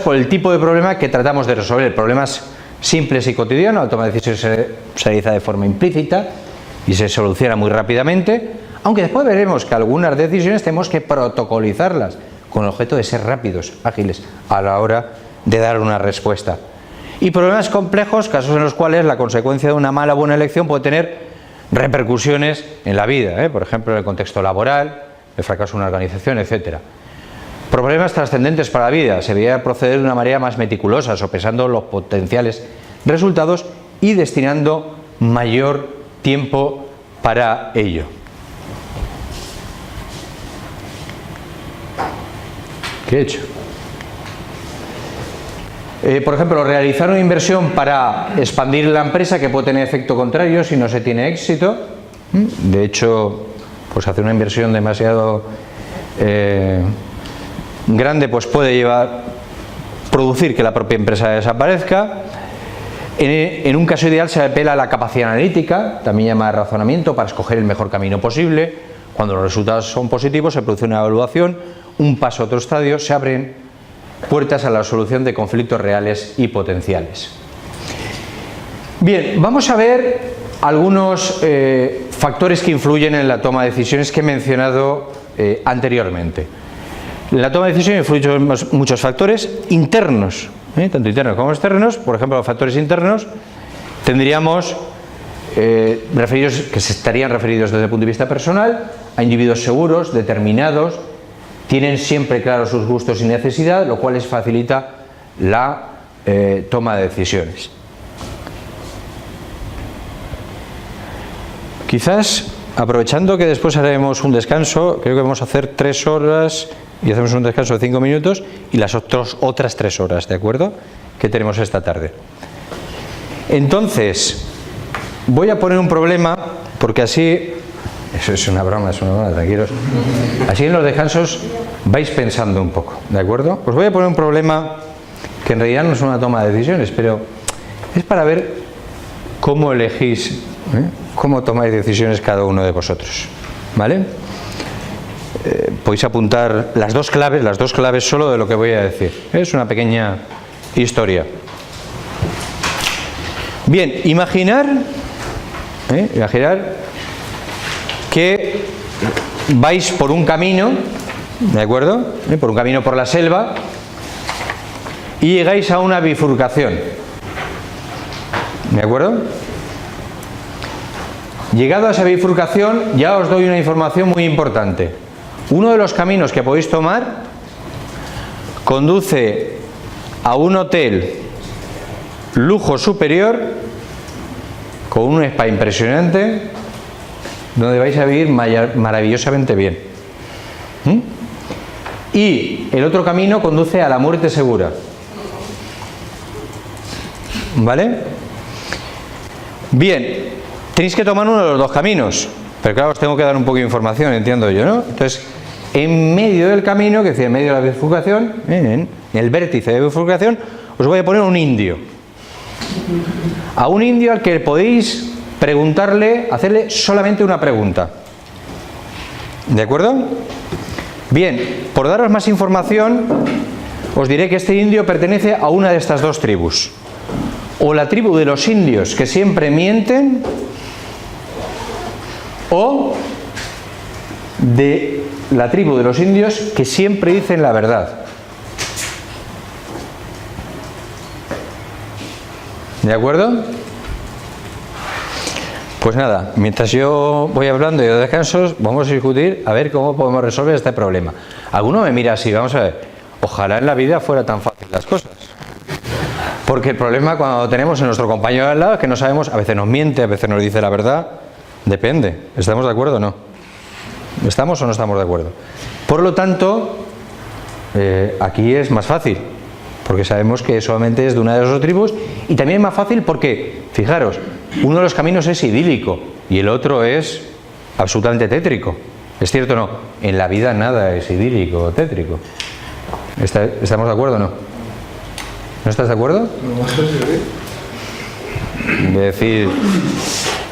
Por el tipo de problema que tratamos de resolver. Problemas simples y cotidianos, la toma de decisiones se realiza de forma implícita y se soluciona muy rápidamente, aunque después veremos que algunas decisiones tenemos que protocolizarlas con el objeto de ser rápidos, ágiles a la hora de dar una respuesta. Y problemas complejos, casos en los cuales la consecuencia de una mala o buena elección puede tener repercusiones en la vida, por ejemplo en el contexto laboral, el fracaso de una organización, etcétera. Problemas trascendentes para la vida, se debería proceder de una manera más meticulosa, sopesando los potenciales resultados y destinando mayor tiempo para ello. ¿Qué he hecho? Por ejemplo, realizar una inversión para expandir la empresa que puede tener efecto contrario si no se tiene éxito. De hecho, pues hacer una inversión demasiado grande pues puede producir que la propia empresa desaparezca. En un caso ideal se apela a la capacidad analítica, también llamada razonamiento, para escoger el mejor camino posible. Cuando los resultados son positivos se produce una evaluación, un paso a otro estadio, se abren puertas a la solución de conflictos reales y potenciales. Bien, vamos a ver algunos factores que influyen en la toma de decisiones que he mencionado anteriormente. En la toma de decisiones influyen muchos factores internos, tanto internos como externos. Por ejemplo, los factores internos tendríamos referidos, que se estarían referidos desde el punto de vista personal, a individuos seguros, determinados, tienen siempre claros sus gustos y necesidades, lo cual les facilita la toma de decisiones. Quizás, aprovechando que después haremos un descanso, creo que vamos a hacer 3 horas y hacemos un descanso de 5 minutos y las otras 3 horas, ¿de acuerdo?, que tenemos esta tarde. Entonces, voy a poner un problema, porque así, eso es una broma, tranquilos, así en los descansos vais pensando un poco, ¿de acuerdo? Os voy a poner un problema que en realidad no es una toma de decisiones, pero es para ver cómo elegís, cómo tomáis decisiones cada uno de vosotros, ¿vale? Podéis apuntar las dos claves solo de lo que voy a decir. Es una pequeña historia. Bien, imaginar que vais por un camino, ¿de acuerdo?, por un camino por la selva y llegáis a una bifurcación, ¿de acuerdo? Llegado a esa bifurcación ya os doy una información muy importante. Uno de los caminos que podéis tomar conduce a un hotel lujo superior con un spa impresionante donde vais a vivir maravillosamente bien. Y el otro camino conduce a la muerte segura. ¿Vale? Bien, tenéis que tomar uno de los dos caminos, pero claro, os tengo que dar un poco de información, entiendo yo, ¿no? Entonces, en medio del camino, que es decir, en medio de la bifurcación, en el vértice de bifurcación, os voy a poner un indio. A un indio al que podéis preguntarle, hacerle solamente una pregunta. ¿De acuerdo? Bien, por daros más información, os diré que este indio pertenece a una de estas dos tribus. O la tribu de los indios que siempre mienten, o de la tribu de los indios que siempre dicen la verdad. ¿De acuerdo? Pues nada, mientras yo voy hablando y de descansos, vamos a discutir a ver cómo podemos resolver este problema. Alguno me mira así, vamos a ver, ojalá en la vida fuera tan fácil las cosas. Porque el problema cuando tenemos a nuestro compañero al lado es que no sabemos, a veces nos miente, a veces nos dice la verdad, depende, ¿estamos de acuerdo o no? ¿Estamos o no estamos de acuerdo? Por lo tanto, aquí es más fácil, porque sabemos que solamente es de una de las dos tribus, y también es más fácil porque, fijaros, uno de los caminos es idílico y el otro es absolutamente tétrico. ¿Es cierto o no? En la vida nada es idílico o tétrico. ¿Estamos de acuerdo o no? ¿No estás de acuerdo? Es decir,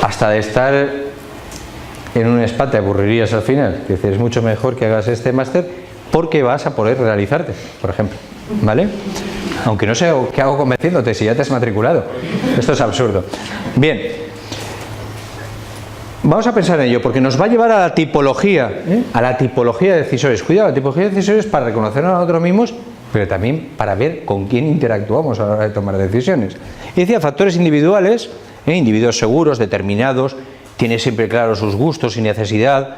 hasta de estar en un spa te aburrirías al final. Es decir, es mucho mejor que hagas este máster porque vas a poder realizarte, por ejemplo. ¿vale? Aunque no sé qué hago convenciéndote si ya te has matriculado. Esto es absurdo. Bien, vamos a pensar en ello, porque nos va a llevar a la tipología, de decisores. Cuidado, la tipología de decisores para reconocernos a nosotros mismos, pero también para ver con quién interactuamos a la hora de tomar decisiones. Y decía, factores individuales, individuos seguros, determinados, tiene siempre claros sus gustos y necesidad,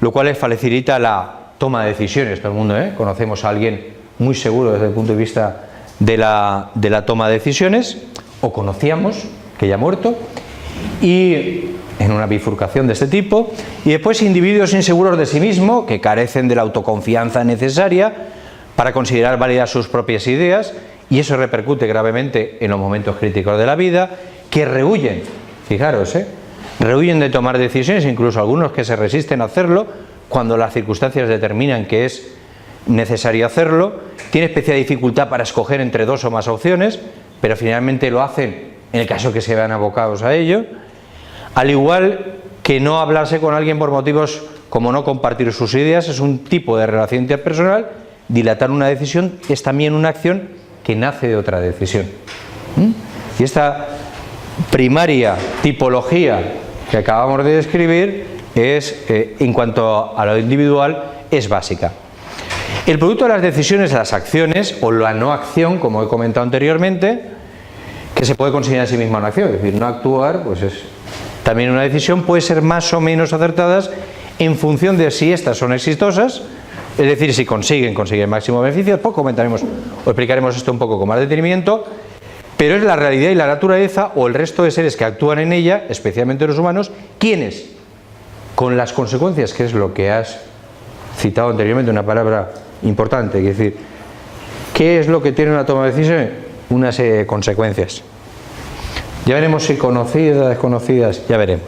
lo cual les facilita la toma de decisiones. Todo el mundo conocemos a alguien muy seguro desde el punto de vista de la toma de decisiones, o conocíamos, que ya ha muerto, y en una bifurcación de este tipo. Y después individuos inseguros de sí mismos, que carecen de la autoconfianza necesaria para considerar válidas sus propias ideas, y eso repercute gravemente en los momentos críticos de la vida, que rehuyen, fijaros, rehuyen de tomar decisiones, incluso algunos que se resisten a hacerlo cuando las circunstancias determinan que es necesario hacerlo, tiene especial dificultad para escoger entre dos o más opciones, pero finalmente lo hacen en el caso que se vean abocados a ello, al igual que no hablarse con alguien por motivos como no compartir sus ideas. Es un tipo de relación interpersonal. Dilatar una decisión es también una acción que nace de otra decisión. Y esta primaria tipología que acabamos de describir es, en cuanto a lo individual, es básica. El producto de las decisiones, las acciones o la no acción, como he comentado anteriormente, que se puede considerar en sí misma una acción, es decir, no actuar, pues es también una decisión, puede ser más o menos acertadas en función de si estas son exitosas, es decir, si consiguen máximo beneficio. Después comentaremos o explicaremos esto un poco con más detenimiento, pero es la realidad y la naturaleza o el resto de seres que actúan en ella, especialmente los humanos, quienes, con las consecuencias, que es lo que has citado anteriormente, una palabra importante, es decir, ¿qué es lo que tiene una toma de decisiones? Una serie de consecuencias. Ya veremos si conocidas, desconocidas, ya veremos.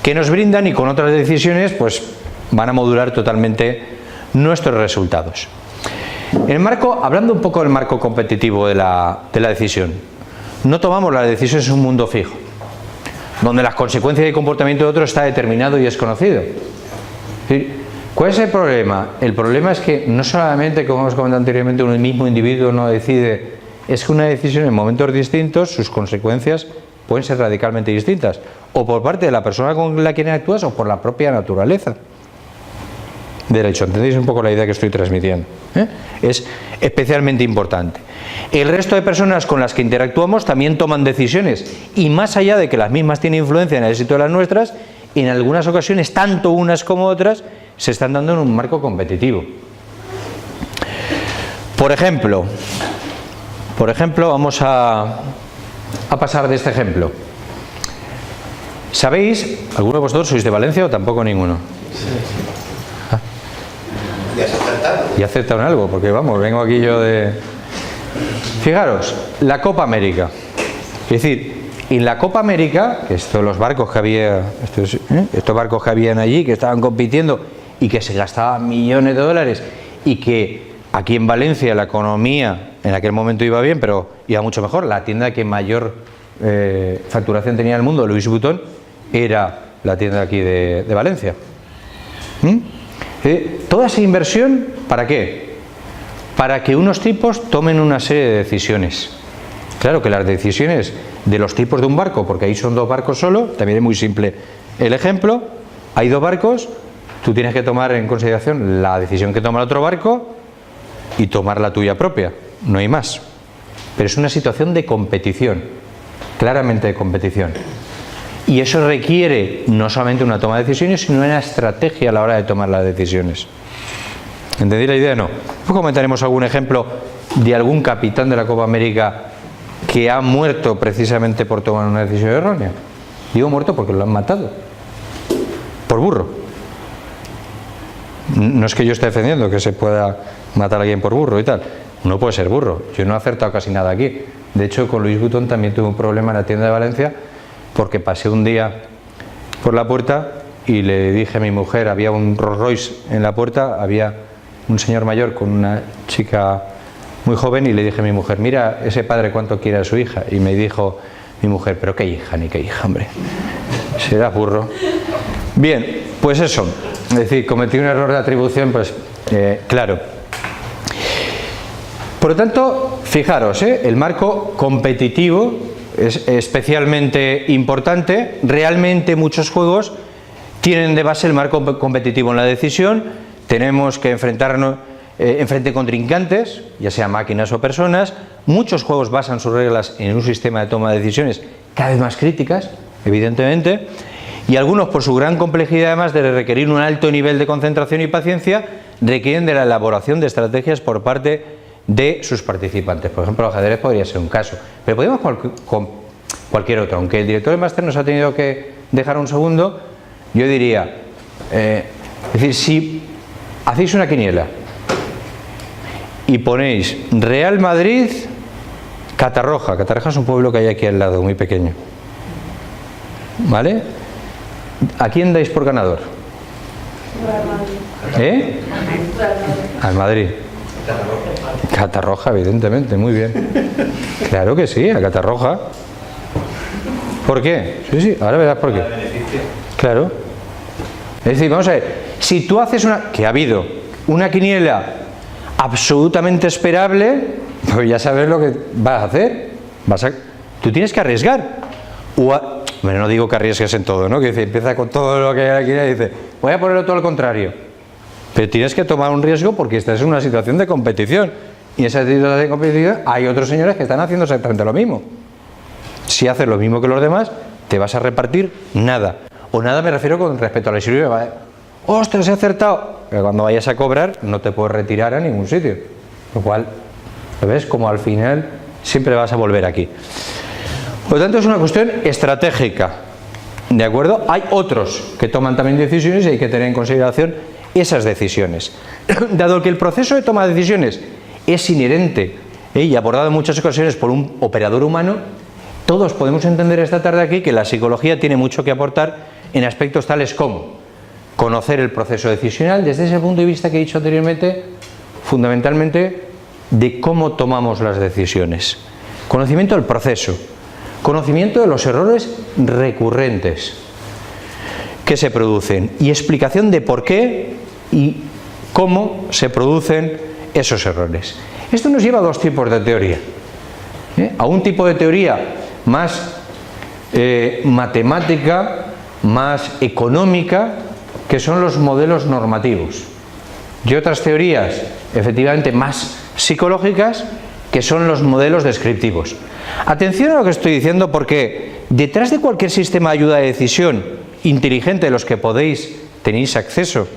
Que nos brindan y con otras decisiones pues van a modular totalmente nuestros resultados. En el marco, hablando un poco del marco competitivo de la decisión, no tomamos las decisiones en un mundo fijo, donde las consecuencias y el comportamiento de otro está determinado y es conocido. ¿Cuál es el problema? El problema es que no solamente, como hemos comentado anteriormente, un mismo individuo no decide, es que una decisión en momentos distintos, sus consecuencias pueden ser radicalmente distintas, o por parte de la persona con la que actúas o por la propia naturaleza del hecho. ¿Entendéis un poco la idea que estoy transmitiendo? Es especialmente importante. El resto de personas con las que interactuamos también toman decisiones, y más allá de que las mismas tienen influencia en el éxito de las nuestras, en algunas ocasiones, tanto unas como otras, se están dando en un marco competitivo. Por ejemplo, vamos a pasar de este ejemplo. ¿Sabéis? ¿Alguno de vosotros sois de Valencia o tampoco ninguno? ¿Ah? ¿Ya acertaron algo? Porque vamos, vengo aquí yo de... Fijaros, la Copa América. Es decir, en la Copa América, que los barcos que había, estos barcos que habían allí, que estaban compitiendo y que se gastaban millones de dólares, y que aquí en Valencia la economía en aquel momento iba bien, pero iba mucho mejor. La tienda que mayor facturación tenía en el mundo, Louis Vuitton, era la tienda aquí de Valencia. Toda esa inversión, ¿para qué? Para que unos tipos tomen una serie de decisiones. Claro que las decisiones de los tipos de un barco, porque ahí son dos barcos solo, también es muy simple el ejemplo, hay dos barcos, tú tienes que tomar en consideración la decisión que toma el otro barco y tomar la tuya propia, no hay más. Pero es una situación de competición, claramente de competición. Y eso requiere no solamente una toma de decisiones, sino una estrategia a la hora de tomar las decisiones. ¿Entendéis la idea? No. Luego comentaremos algún ejemplo de algún capitán de la Copa América que ha muerto precisamente por tomar una decisión errónea. Digo muerto porque lo han matado. Por burro. No es que yo esté defendiendo que se pueda matar a alguien por burro y tal. No puede ser burro. Yo no he acertado casi nada aquí. De hecho, con Louis Vuitton también tuve un problema en la tienda de Valencia, porque pasé un día por la puerta y le dije a mi mujer, había un Rolls Royce en la puerta, había un señor mayor con una chica muy joven, y le dije a mi mujer, mira ese padre cuánto quiere a su hija. Y me dijo mi mujer, pero qué hija, ni qué hija, hombre, será burro. Bien, pues eso, es decir, cometí un error de atribución, pues claro. Por lo tanto, fijaros, el marco competitivo es especialmente importante. Realmente muchos juegos tienen de base el marco competitivo en la decisión. Tenemos que enfrentarnos enfrente contrincantes, ya sean máquinas o personas. Muchos juegos basan sus reglas en un sistema de toma de decisiones cada vez más críticas, evidentemente, y algunos, por su gran complejidad, además de requerir un alto nivel de concentración y paciencia, requieren de la elaboración de estrategias por parte de sus participantes. Por ejemplo, el ajedrez podría ser un caso, pero podemos con cualquier otro. Aunque el director del máster nos ha tenido que dejar un segundo, yo diría, es decir, si hacéis una quiniela y ponéis Real Madrid, Catarroja. Catarroja es un pueblo que hay aquí al lado, muy pequeño, ¿vale? ¿A quién dais por ganador? Al Madrid. Catarroja, evidentemente, muy bien. Claro que sí, a Catarroja. ¿Por qué? Sí, ahora verás por qué. Claro. Es decir, vamos a ver, si tú haces que ha habido una quiniela absolutamente esperable, pues ya sabes lo que vas a hacer. Tú tienes que arriesgar. Bueno, no digo que arriesgues en todo, ¿no? Que dice, empieza con todo lo que hay aquí y dice, voy a ponerlo todo al contrario. Pero tienes que tomar un riesgo porque estás en una situación de competición. Y en esa situación de competición hay otros señores que están haciendo exactamente lo mismo. Si haces lo mismo que los demás, te vas a repartir nada. O nada me refiero con respecto a la historia. ¡Ostras, he acertado! Pero cuando vayas a cobrar no te puedes retirar a ningún sitio. Lo cual, ¿lo ves? Como al final siempre vas a volver aquí. Por lo tanto, es una cuestión estratégica, ¿de acuerdo? Hay otros que toman también decisiones y hay que tener en consideración esas decisiones. Dado que el proceso de toma de decisiones es inherente y abordado en muchas ocasiones por un operador humano, todos podemos entender esta tarde aquí que la psicología tiene mucho que aportar en aspectos tales como conocer el proceso decisional desde ese punto de vista que he dicho anteriormente, fundamentalmente de cómo tomamos las decisiones. Conocimiento del proceso. Conocimiento de los errores recurrentes que se producen y explicación de por qué y cómo se producen esos errores. Esto nos lleva a dos tipos de teoría. A un tipo de teoría más matemática, más económica, que son los modelos normativos. Y otras teorías, efectivamente, más psicológicas, que son los modelos descriptivos. Atención a lo que estoy diciendo, porque detrás de cualquier sistema de ayuda de decisión inteligente de los que tenéis acceso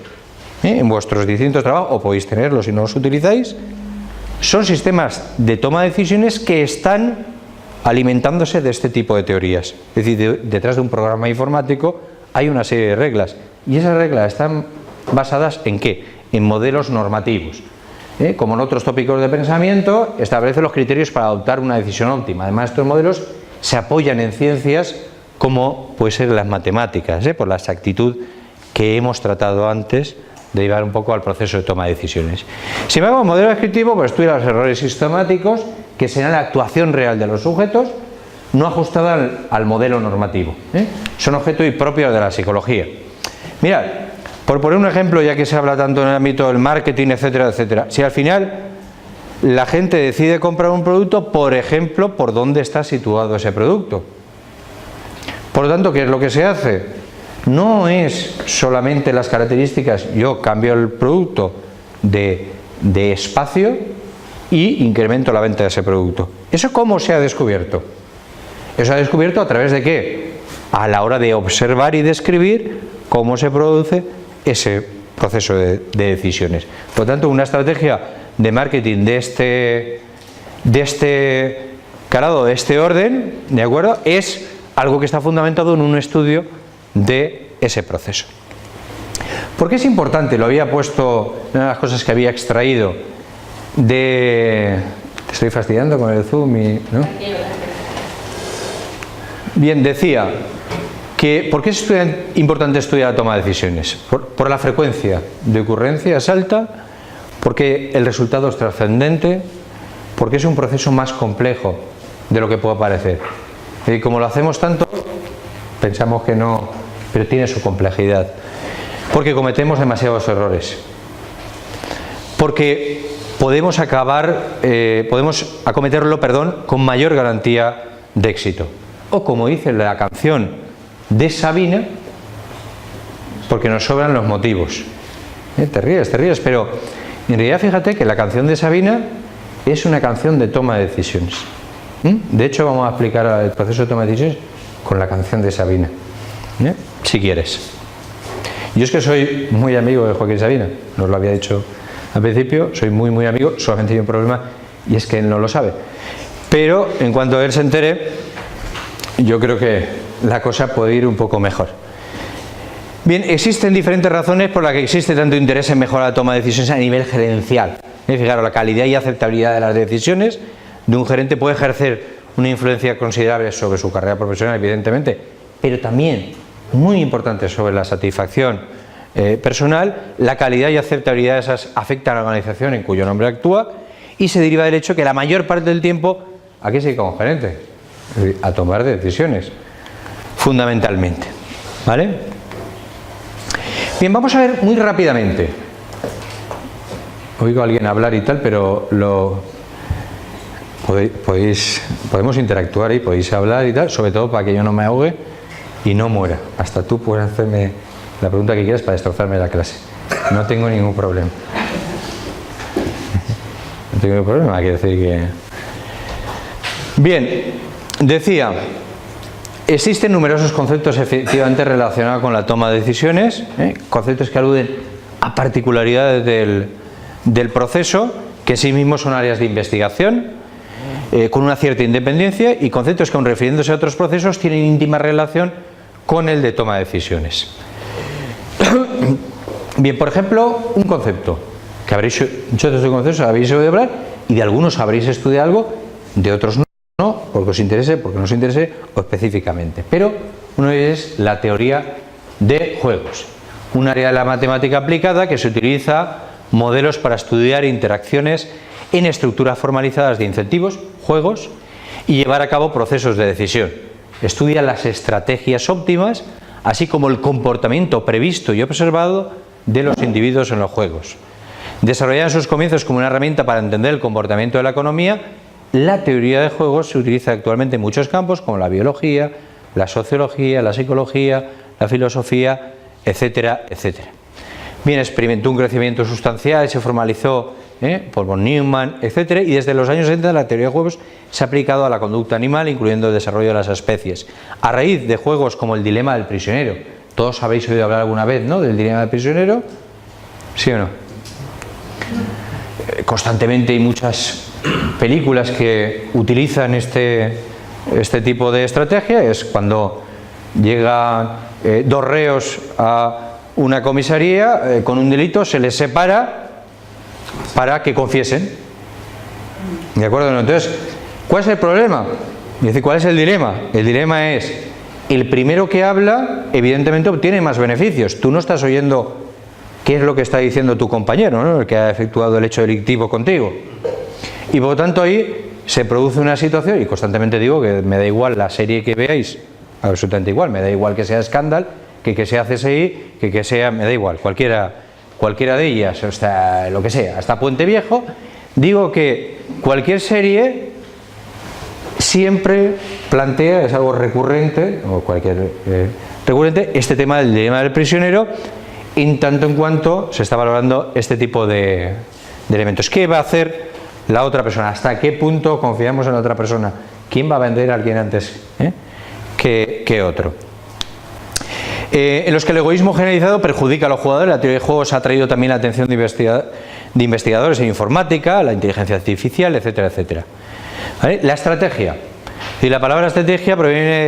en vuestros distintos trabajos, o podéis tenerlos si no los utilizáis, son sistemas de toma de decisiones que están alimentándose de este tipo de teorías. Es decir, detrás de un programa informático hay una serie de reglas, y esas reglas están basadas ¿en qué? En modelos normativos. Como en otros tópicos de pensamiento, establece los criterios para adoptar una decisión óptima. Además, estos modelos se apoyan en ciencias como puede ser las matemáticas, por la exactitud que hemos tratado antes de llevar un poco al proceso de toma de decisiones. Sin embargo, el modelo descriptivo pues, estudia los errores sistemáticos, que serán la actuación real de los sujetos, no ajustada al modelo normativo. Son objeto y propios de la psicología. Mirad, por poner un ejemplo, ya que se habla tanto en el ámbito del marketing, etcétera, etcétera, si al final la gente decide comprar un producto, por ejemplo, por dónde está situado ese producto. Por lo tanto, ¿qué es lo que se hace? No es solamente las características, yo cambio el producto de espacio y incremento la venta de ese producto. ¿Eso cómo se ha descubierto? Eso se ha descubierto a través de ¿qué? A la hora de observar y describir cómo se produce ese proceso de decisiones. Por lo tanto, una estrategia de marketing de este calado, de este orden, ¿de acuerdo? Es algo que está fundamentado en un estudio de ese proceso. ¿Por qué es importante? Lo había puesto, una de las cosas que había extraído de... Te estoy fastidiando con el Zoom y... ¿no? Bien, decía que ¿por qué es importante estudiar la toma de decisiones? Por la frecuencia de ocurrencia es alta, porque el resultado es trascendente, porque es un proceso más complejo de lo que puede parecer. Y como lo hacemos tanto, pensamos que no, pero tiene su complejidad, porque cometemos demasiados errores. porque podemos acometerlo, con mayor garantía de éxito. O como dice la canción de Sabina, porque nos sobran los motivos. Te ríes, pero en realidad fíjate que la canción de Sabina es una canción de toma de decisiones. De hecho, vamos a explicar el proceso de toma de decisiones con la canción de Sabina, si quieres. Yo es que soy muy amigo de Joaquín Sabina, nos lo había dicho al principio, soy muy amigo, solamente hay un problema y es que él no lo sabe. Pero en cuanto él se entere, yo creo que la cosa puede ir un poco mejor. Bien, existen diferentes razones por las que existe tanto interés en mejorar la toma de decisiones a nivel gerencial. Fijaros, la calidad y aceptabilidad de las decisiones de un gerente puede ejercer una influencia considerable sobre su carrera profesional, evidentemente, pero también, muy importante, sobre la satisfacción personal. La calidad y aceptabilidad de esas afecta a la organización en cuyo nombre actúa y se deriva del hecho que la mayor parte del tiempo, ¿a qué se dedica un gerente? A tomar decisiones, fundamentalmente. ¿Vale? Bien, vamos a ver muy rápidamente. Oigo a alguien hablar y tal, pero podemos interactuar y podéis hablar y tal, sobre todo para que yo no me ahogue y no muera. Hasta tú puedes hacerme la pregunta que quieras para destrozarme la clase. No tengo ningún problema. No tengo ningún problema, quiere decir que... Bien, decía, existen numerosos conceptos efectivamente relacionados con la toma de decisiones, conceptos que aluden a particularidades del proceso, que en sí mismos son áreas de investigación, con una cierta independencia, y conceptos que, aun refiriéndose a otros procesos, tienen íntima relación con el de toma de decisiones. Bien, por ejemplo, un concepto que habréis, muchos de estos conceptos habéis oído hablar y de algunos habréis estudiado algo, de otros no, porque os interese, porque no os interese o específicamente. Pero uno es la teoría de juegos, un área de la matemática aplicada que se utiliza modelos para estudiar interacciones en estructuras formalizadas de incentivos, juegos, y llevar a cabo procesos de decisión. Estudia las estrategias óptimas, así como el comportamiento previsto y observado de los individuos en los juegos. Desarrollada en sus comienzos como una herramienta para entender el comportamiento de la economía, la teoría de juegos se utiliza actualmente en muchos campos, como la biología, la sociología, la psicología, la filosofía, etcétera, etcétera. Bien, experimentó un crecimiento sustancial, se formalizó por von Neumann, etcétera, y desde los años 70 la teoría de juegos se ha aplicado a la conducta animal, incluyendo el desarrollo de las especies. A raíz de juegos como el dilema del prisionero, todos habéis oído hablar alguna vez, ¿no?, del dilema del prisionero, ¿sí o no? Constantemente hay muchas películas que utilizan este tipo de estrategia. Es cuando llegan dos reos a una comisaría con un delito, se les separa para que confiesen. ¿De acuerdo? Entonces, ¿cuál es el problema? Es decir, ¿cuál es el dilema? El dilema es, el primero que habla, evidentemente obtiene más beneficios. Tú no estás oyendo qué es lo que está diciendo tu compañero, ¿no?, el que ha efectuado el hecho delictivo contigo. Y por lo tanto ahí se produce una situación, y constantemente digo que me da igual la serie que veáis, absolutamente igual, me da igual que sea Scandal, que sea CSI, que sea, me da igual, cualquiera de ellas, hasta lo que sea, hasta Puente Viejo. Digo que cualquier serie siempre plantea, es algo recurrente, o cualquier recurrente, este tema del dilema del prisionero, en tanto en cuanto se está valorando este tipo de elementos. ¿Qué va a hacer la otra persona? ¿Hasta qué punto confiamos en la otra persona? ¿Quién va a vender a alguien antes que otro? En los que el egoísmo generalizado perjudica a los jugadores, la teoría de juegos ha atraído también la atención de investigadores en informática, la inteligencia artificial, etcétera, etcétera. ¿Vale? La estrategia. Y la palabra estrategia proviene